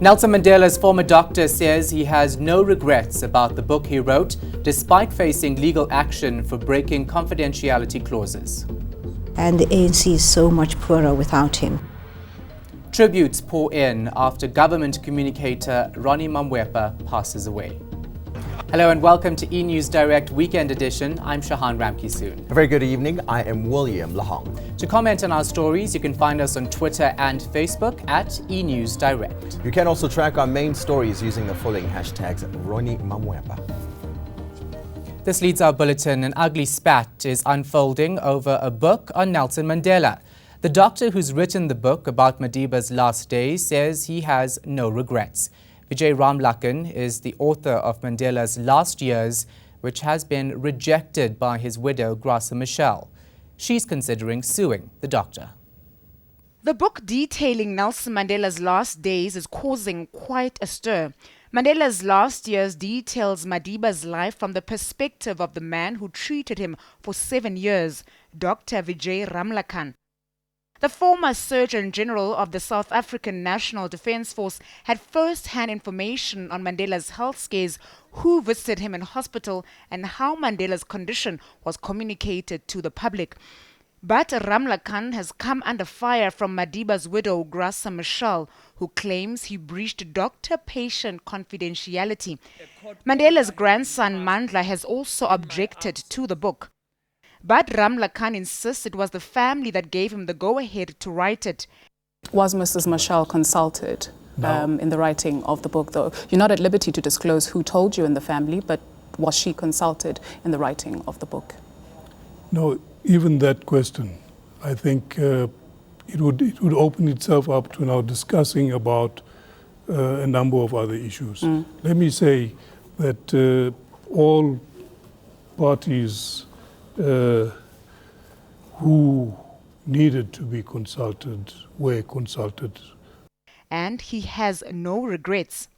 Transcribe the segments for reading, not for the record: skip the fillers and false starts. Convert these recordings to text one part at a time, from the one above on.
Nelson Mandela's former doctor says he has no regrets about the book he wrote, despite facing legal action for breaking confidentiality clauses. And the ANC is so much poorer without him. Tributes pour in after government communicator Ronnie Mamoepa passes away. Hello and welcome to eNews Direct Weekend Edition. I'm Shahan Ramkisoon. A very good evening. I am William Lahong. To comment on our stories, you can find us on Twitter and Facebook at eNews Direct. You can also track our main stories using the following hashtags: Ronnie Mamoepa. This leads our bulletin. An ugly spat is unfolding over a book on Nelson Mandela. The doctor who's written the book about Madiba's last days says he has no regrets. Vijay Ramlakan is the author of Mandela's Last Years, which has been rejected by his widow, Graça Machel. She's considering suing the doctor. The book detailing Nelson Mandela's last days is causing quite a stir. Mandela's Last Years details Madiba's life from the perspective of the man who treated him for 7 years, Dr. Vijay Ramlakan. The former Surgeon General of the South African National Defence Force had first-hand information on Mandela's health scares, who visited him in hospital, and how Mandela's condition was communicated to the public. But Ramlakan has come under fire from Madiba's widow, Graça Machel, who claims he breached doctor-patient confidentiality. Mandela's grandson, Mandla, has also objected to the book. But Ramlakan insists it was the family that gave him the go-ahead to write it. Was Mrs. Machel consulted in the writing of the book, though? You're not at liberty to disclose who told you in the family, but was she consulted in the writing of the book? No, even that question, I think it would open itself up to now discussing about a number of other issues. Let me say that all parties who needed to be consulted were consulted. And he has no regrets.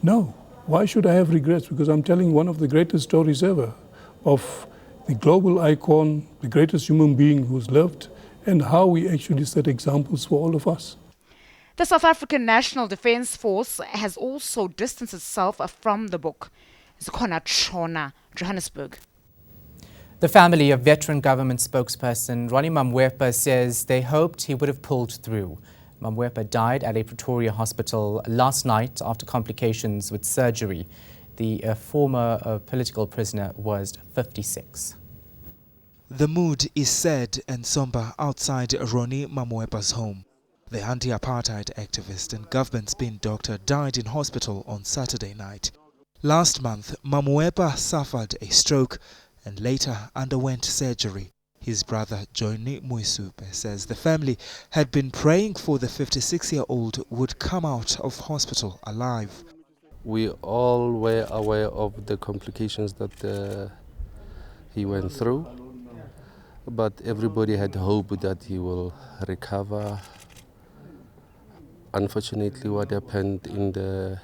No. Why should I have regrets? Because I'm telling one of the greatest stories ever of the global icon, the greatest human being who's lived, and how we actually set examples for all of us. The South African National Defence Force has also distanced itself from the book. Zikhona Tshona, Johannesburg. The family of veteran government spokesperson Ronnie Mamoepa says they hoped he would have pulled through. Mamoepa died at a Pretoria hospital last night after complications with surgery. The former political prisoner was 56. The mood is sad and somber outside Ronnie Mamoepa's home. The anti-apartheid activist and government-spin doctor died in hospital on Saturday night. Last month, Mamoepa suffered a stroke and later underwent surgery. His brother, Johnny Muisupe, says the family had been praying for the 56-year-old would come out of hospital alive. We all were aware of the complications that he went through, but everybody had hope that he will recover. Unfortunately, what happened in the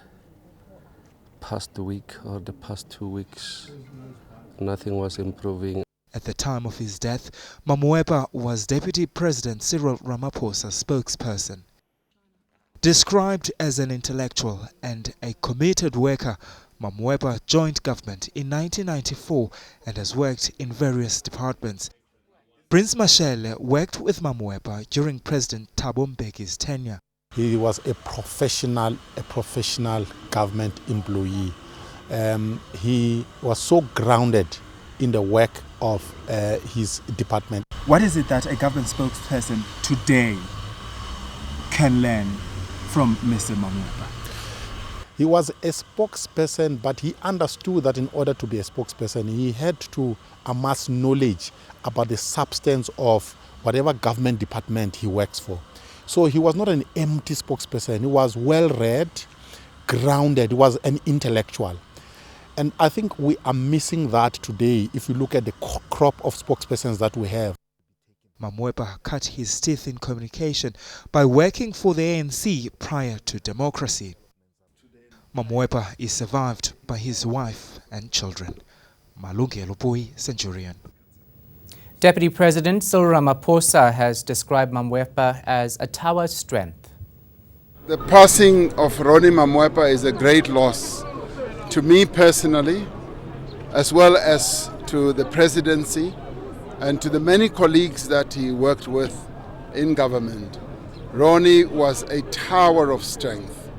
past week or the past 2 weeks, nothing was improving. At the time of his death, Mamoepa was Deputy President Cyril Ramaphosa's spokesperson. Described as an intellectual and a committed worker, Mamoepa joined government in 1994 and has worked in various departments. Prince Mashele worked with Mamoepa during President Thabo Mbeki's tenure. He was a professional government employee. He was so grounded in the work of his department. What is it that a government spokesperson today can learn from Mr. Mamoepa? He was a spokesperson, but he understood that in order to be a spokesperson, he had to amass knowledge about the substance of whatever government department he works for. So he was not an empty spokesperson. He was well-read, grounded. He was an intellectual. And I think we are missing that today if you look at the crop of spokespersons that we have. Mamoepa cut his teeth in communication by working for the ANC prior to democracy. Mamoepa is survived by his wife and children. Malungelo Boy, Centurion. Deputy President Cyril Ramaphosa has described Mamoepa as a tower of strength. The passing of Ronnie Mamoepa is a great loss to me personally, as well as to the presidency and to the many colleagues that he worked with in government. Ronnie was a tower of strength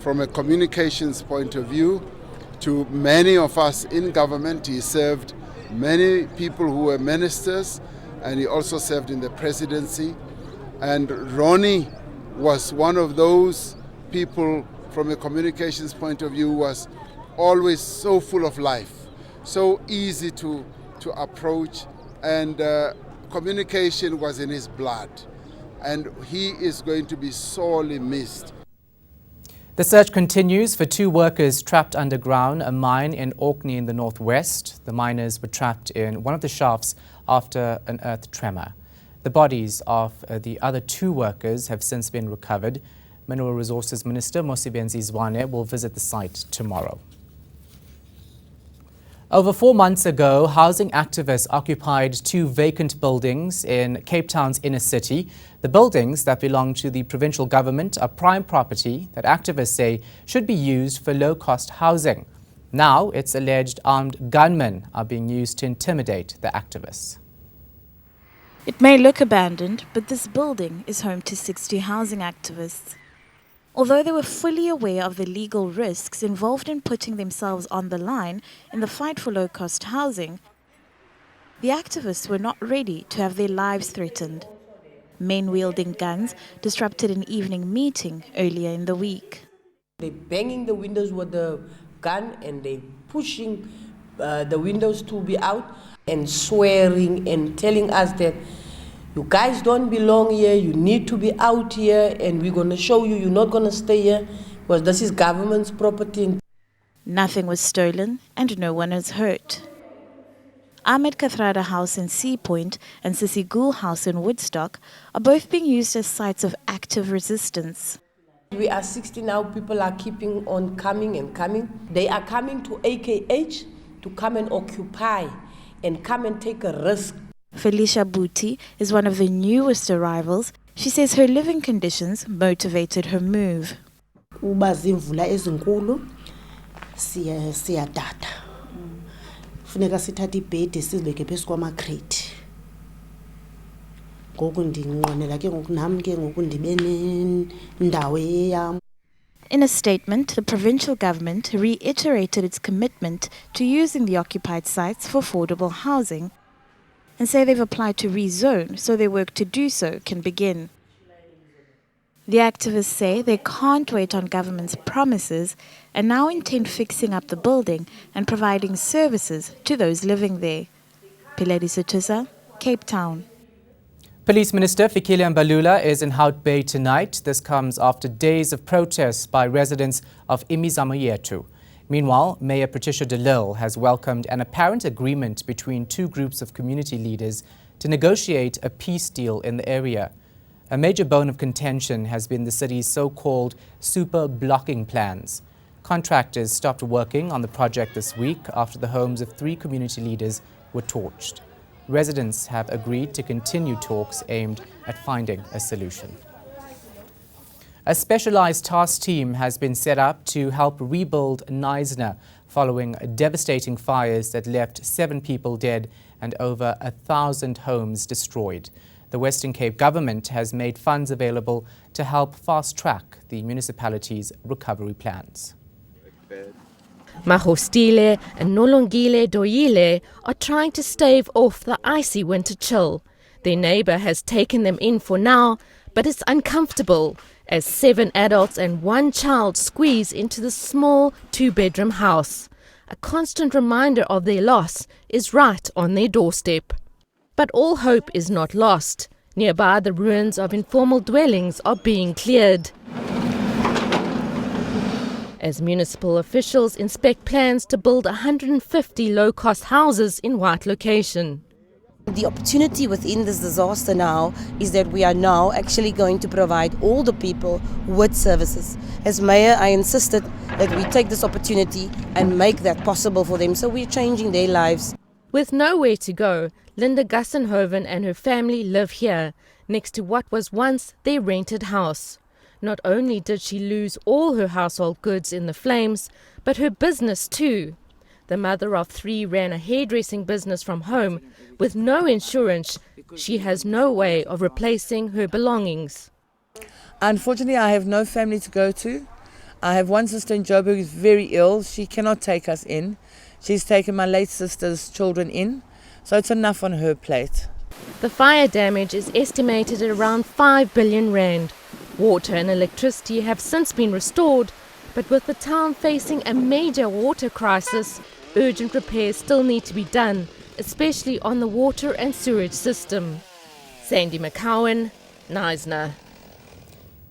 from a communications point of view. To many of us in government, he served many people who were ministers, and he also served in the presidency. And Ronnie was one of those people from a communications point of view, was always so full of life, so easy to approach, and communication was in his blood, and he is going to be sorely missed. The search continues for 2 workers trapped underground, a mine in Orkney in the northwest. The miners were trapped in one of the shafts after an earth tremor. The bodies of the other 2 workers have since been recovered. Mineral Resources Minister Mosibenzi Zwane will visit the site tomorrow. Over 4 months ago, housing activists occupied 2 vacant buildings in Cape Town's inner city. The buildings that belong to the provincial government are prime property that activists say should be used for low-cost housing. Now, it's alleged armed gunmen are being used to intimidate the activists. It may look abandoned, but this building is home to 60 housing activists. Although they were fully aware of the legal risks involved in putting themselves on the line in the fight for low-cost housing, the activists were not ready to have their lives threatened. Men wielding guns disrupted an evening meeting earlier in the week. They're banging the windows with the gun and they're pushing the windows to be out and swearing and telling us that you guys don't belong here, you need to be out here, and we're going to show you you're not going to stay here because this is government's property. Nothing was stolen and no one was hurt. Ahmed Kathrada House in Sea Point and Sissy Gool House in Woodstock are both being used as sites of active resistance. We are 60 now, people are keeping on coming and coming. They are coming to AKH to come and occupy and come and take a risk. Felicia Buti is one of the newest arrivals. She says her living conditions motivated her move. Uba zimvula ezinkulu siyadada. Funeka sithathe ibhedi sizibeke phezu kwamakrate. Ngoku ndinqwenela ke ngoku nami ke ngoku ndibe nendawo eyam. In a statement, the provincial government reiterated its commitment to using the occupied sites for affordable housing and say they've applied to rezone so their work to do so can begin. The activists say they can't wait on government's promises and now intend fixing up the building and providing services to those living there. Piledi Sutusa, Cape Town. Police Minister Fikile Mbalula is in Hout Bay tonight. This comes after days of protests by residents of Imizamo Yethu. Meanwhile, Mayor Patricia de Lille has welcomed an apparent agreement between 2 groups of community leaders to negotiate a peace deal in the area. A major bone of contention has been the city's so-called super blocking plans. Contractors stopped working on the project this week after the homes of 3 community leaders were torched. Residents have agreed to continue talks aimed at finding a solution. A specialized task team has been set up to help rebuild Knysna following devastating fires that left 7 people dead and over 1,000 homes destroyed. The Western Cape government has made funds available to help fast-track the municipality's recovery plans. Mahostile and Nolongile Doyile are trying to stave off the icy winter chill. Their neighbour has taken them in for now, but it's uncomfortable as 7 adults and 1 child squeeze into the small 2-bedroom house. A constant reminder of their loss is right on their doorstep. But all hope is not lost. Nearby, the ruins of informal dwellings are being cleared as municipal officials inspect plans to build 150 low-cost houses in White location. The opportunity within this disaster now is that we are now actually going to provide all the people with services. As mayor, I insisted that we take this opportunity and make that possible for them, so we're changing their lives. With nowhere to go, Linda Gassenhoven and her family live here, next to what was once their rented house. Not only did she lose all her household goods in the flames, but her business too. The mother of 3 ran a hairdressing business from home. With no insurance, she has no way of replacing her belongings. Unfortunately, I have no family to go to. I have one sister in Joburg who is very ill. She cannot take us in. She's taken my late sister's children in, so it's enough on her plate. The fire damage is estimated at around 5 billion rand. Water and electricity have since been restored, but with the town facing a major water crisis, urgent repairs still need to be done, especially on the water and sewage system. Sandy McCowan, Neisner.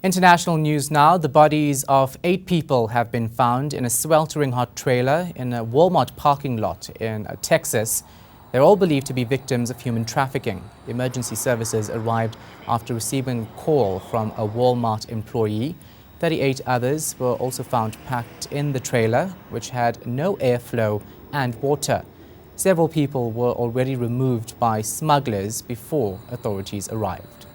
International news now. The bodies of 8 people have been found in a sweltering hot trailer in a Walmart parking lot in Texas. They're all believed to be victims of human trafficking. Emergency services arrived after receiving a call from a Walmart employee. 38 others were also found packed in the trailer, which had no airflow and water. Several people were already removed by smugglers before authorities arrived.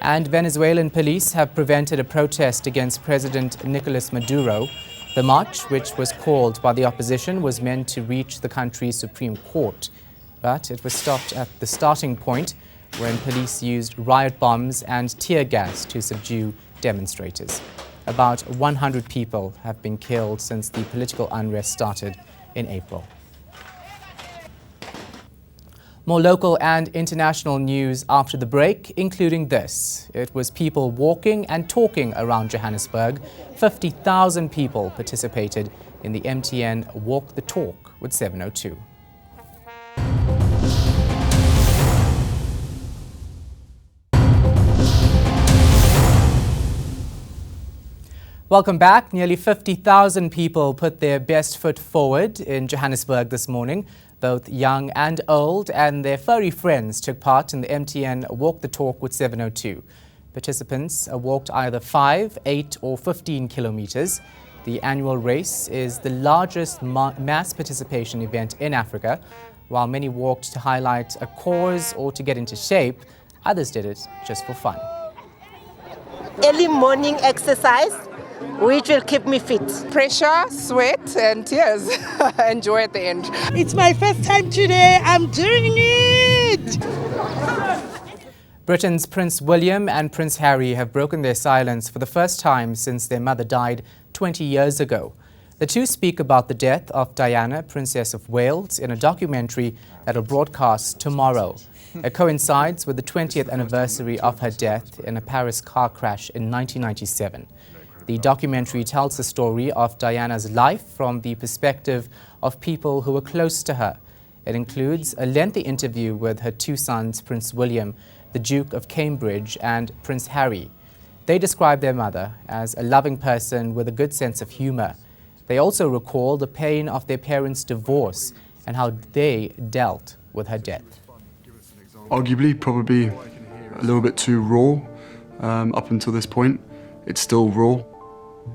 And Venezuelan police have prevented a protest against President Nicolas Maduro. The march, which was called by the opposition, was meant to reach the country's Supreme Court, but it was stopped at the starting point when police used riot bombs and tear gas to subdue demonstrators. About 100 people have been killed since the political unrest started in April. More local and international news after the break, including this. It was people walking and talking around Johannesburg. 50,000 people participated in the MTN Walk the Talk with 702. Welcome back. Nearly 50,000 people put their best foot forward in Johannesburg this morning. Both young and old and their furry friends took part in the MTN Walk the Talk with 702. Participants walked either 5, 8 or 15 kilometers. The annual race is the largest mass participation event in Africa. While many walked to highlight a cause or to get into shape, others did it just for fun. Early morning exercise, which will keep me fit. Pressure, sweat and tears. Enjoy at the end. It's my first time today. I'm doing it! Britain's Prince William and Prince Harry have broken their silence for the first time since their mother died 20 years ago. The two speak about the death of Diana, Princess of Wales, in a documentary that will broadcast tomorrow. It coincides with the 20th anniversary of her death in a Paris car crash in 1997. The documentary tells the story of Diana's life from the perspective of people who were close to her. It includes a lengthy interview with her 2 sons, Prince William, the Duke of Cambridge, and Prince Harry. They describe their mother as a loving person with a good sense of humor. They also recall the pain of their parents' divorce and how they dealt with her death. Arguably, probably a little bit too raw up until this point. It's still raw.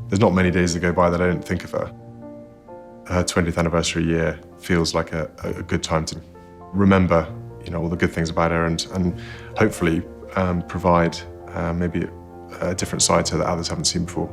There's not many days that go by that I don't think of her. Her 20th anniversary year feels like a good time to remember, all the good things about her and hopefully provide maybe a different side to her that others haven't seen before.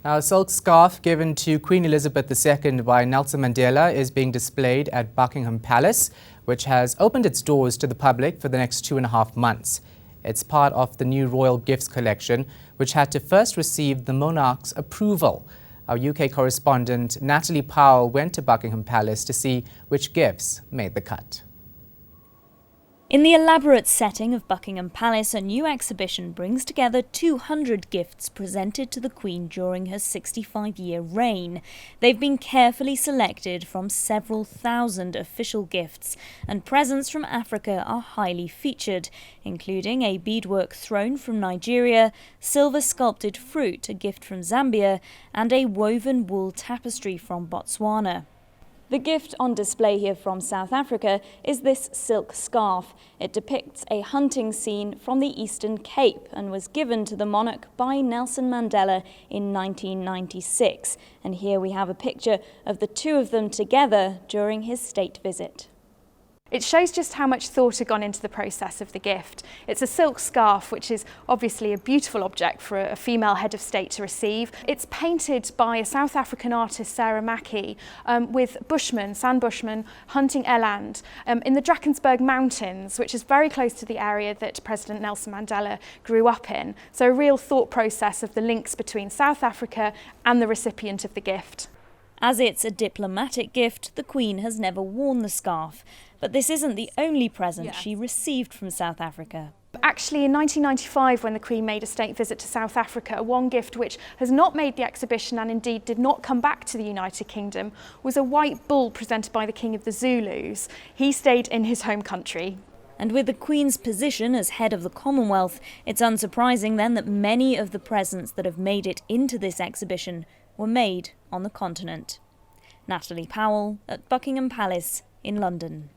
Now, a silk scarf given to Queen Elizabeth II by Nelson Mandela is being displayed at Buckingham Palace, which has opened its doors to the public for the next 2.5 months. It's part of the new Royal Gifts collection, which had to first receive the monarch's approval. Our UK correspondent Natalie Powell went to Buckingham Palace to see which gifts made the cut. In the elaborate setting of Buckingham Palace, a new exhibition brings together 200 gifts presented to the Queen during her 65-year reign. They've been carefully selected from several thousand official gifts, and presents from Africa are highly featured, including a beadwork throne from Nigeria, silver sculpted fruit, a gift from Zambia, and a woven wool tapestry from Botswana. The gift on display here from South Africa is this silk scarf. It depicts a hunting scene from the Eastern Cape and was given to the monarch by Nelson Mandela in 1996. And here we have a picture of the two of them together during his state visit. It shows just how much thought had gone into the process of the gift. It's a silk scarf, which is obviously a beautiful object for a female head of state to receive. It's painted by a South African artist, Sarah Mackey, with sand bushmen, hunting eland in the Drakensberg Mountains, which is very close to the area that President Nelson Mandela grew up in. So a real thought process of the links between South Africa and the recipient of the gift. As it's a diplomatic gift, the Queen has never worn the scarf. But this isn't the only present she received from South Africa. Actually, in 1995, when the Queen made a state visit to South Africa, one gift which has not made the exhibition and indeed did not come back to the United Kingdom was a white bull presented by the King of the Zulus. He stayed in his home country. And with the Queen's position as head of the Commonwealth, it's unsurprising then that many of the presents that have made it into this exhibition were made on the continent. Natalie Powell at Buckingham Palace in London.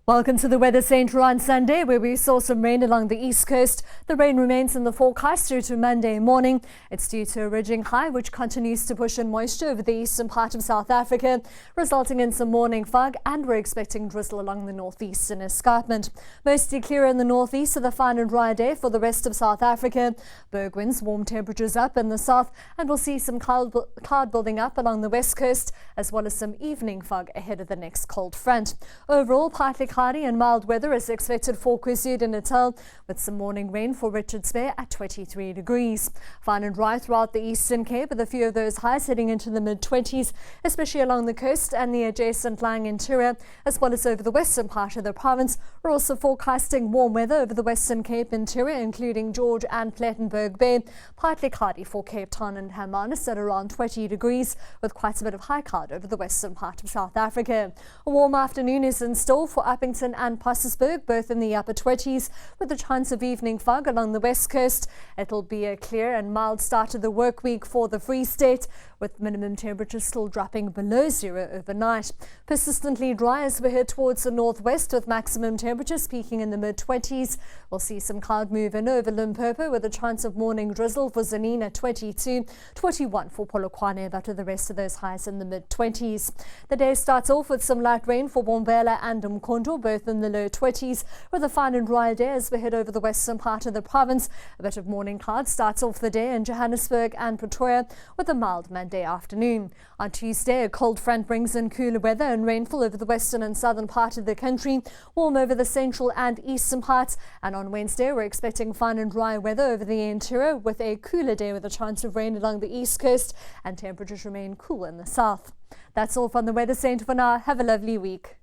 Welcome to the Weather Centre on Sunday, where we saw some rain along the east coast. The rain remains in the forecast through to Monday morning. It's due to a ridging high, which continues to push in moisture over the eastern part of South Africa, resulting in some morning fog, and we're expecting drizzle along the northeastern escarpment. Mostly clear in the northeast with a fine and dry day for the rest of South Africa. Berg winds, warm temperatures up in the south, and we'll see some cloud building up along the west coast, as well as some evening fog ahead of the next cold front. Overall, partly cloudy and mild weather is expected for KwaZulu-Natal, with some morning rain for Richards Bay at 23 degrees. Fine and dry throughout the Eastern Cape, with a few of those highs heading into the mid-20s, especially along the coast and the adjacent lying interior, as well as over the western part of the province. We're also forecasting warm weather over the Western Cape interior, including George and Plettenberg Bay. Partly cloudy for Cape Town and Hermanus at around 20 degrees, with quite a bit of high cloud over the western part of South Africa. A warm afternoon is in store for Uppington and Passersburg, both in the upper 20s, with a chance of evening fog along the west coast. It'll be a clear and mild start to the work week for the Free State, with minimum temperatures still dropping below zero overnight. Persistently dry as we head towards the northwest, with maximum temperatures peaking in the mid-20s. We'll see some cloud move in over Limpopo, with a chance of morning drizzle for Zanin at 22, 21 for Polokwane, but with the rest of those highs in the mid-20s. The day starts off with some light rain for Bombela and Umkhonto, both in the low 20s, with a fine and dry day as we head over the western part of the province. A bit of morning cloud starts off the day in Johannesburg and Pretoria, with a mild Monday afternoon. On Tuesday, a cold front brings in cooler weather and rainfall over the western and southern part of the country, warm over the central and eastern parts. And on Wednesday, we're expecting fine and dry weather over the interior, with a cooler day with a chance of rain along the east coast, and temperatures remain cool in the south. That's all from the Weather Centre for now. Have a lovely week.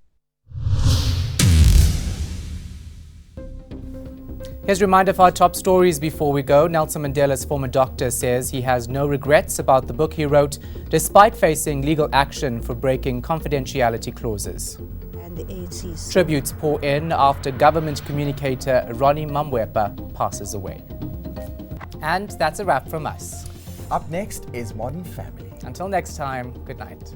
Here's a reminder of our top stories before we go. Nelson Mandela's former doctor says he has no regrets about the book he wrote, despite facing legal action for breaking confidentiality clauses. And the ANC's Tributes pour in after government communicator Ronnie Mamoepa passes away. And that's a wrap from us. Up next is Modern Family. Until next time, good night.